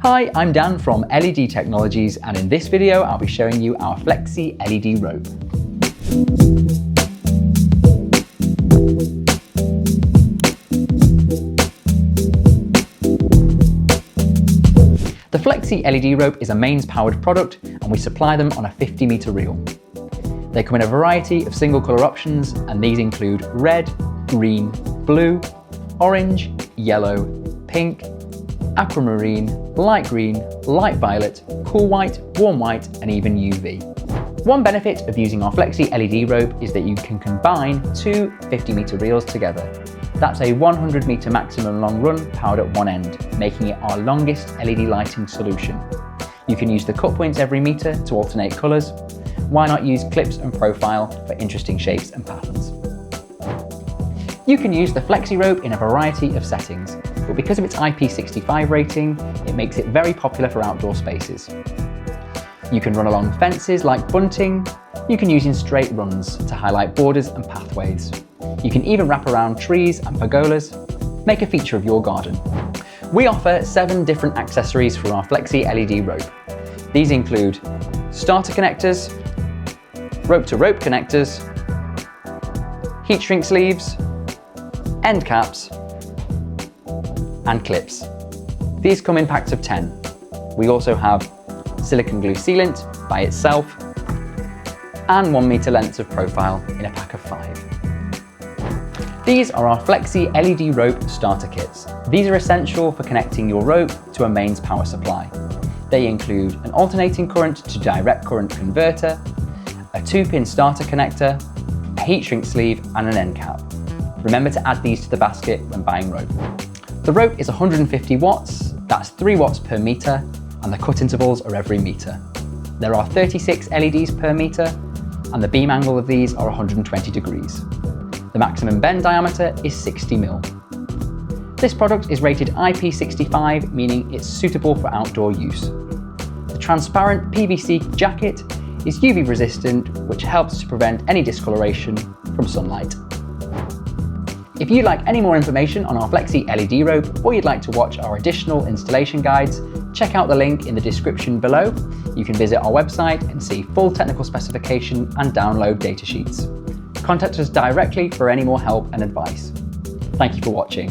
Hi, I'm Dan from LED Technologies, and in this video I'll be showing you our Flexi LED rope. The Flexi LED rope is a mains powered product, and we supply them on a 50-metre reel. They come in a variety of single colour options, and these include red, green, blue, orange, yellow, pink, aquamarine, light green, light violet, cool white, warm white, and even UV. One benefit of using our Flexi LED rope is that you can combine two 50-metre reels together. That's a 100-metre maximum long run powered at one end, making it our longest LED lighting solution. You can use the cut points every metre to alternate colours. Why not use clips and profile for interesting shapes and patterns? You can use the Flexi rope in a variety of settings, but because of its IP65 rating, it makes it very popular for outdoor spaces. You can run along fences like bunting. You can use in straight runs to highlight borders and pathways. You can even wrap around trees and pergolas, make a feature of your garden. We offer 7 different accessories for our Flexi LED rope. These include starter connectors, rope-to-rope connectors, heat shrink sleeves, end caps, and clips. These come in packs of 10. We also have silicone glue sealant by itself and 1 metre lengths of profile in a pack of 5. These are our Flexi LED rope starter kits. These are essential for connecting your rope to a mains power supply. They include an alternating current to direct current converter, a 2-pin starter connector, a heat shrink sleeve, and an end cap. Remember to add these to the basket when buying rope. The rope is 150 watts, that's 3 watts per metre, and the cut intervals are every metre. There are 36 LEDs per metre, and the beam angle of these are 120 degrees. The maximum bend diameter is 60 mm. This product is rated IP65, meaning it's suitable for outdoor use. The transparent PVC jacket is UV resistant, which helps to prevent any discoloration from sunlight. If you'd like any more information on our Flexi LED rope, or you'd like to watch our additional installation guides, check out the link in the description below. You can visit our website and see full technical specification and download datasheets. Contact us directly for any more help and advice. Thank you for watching.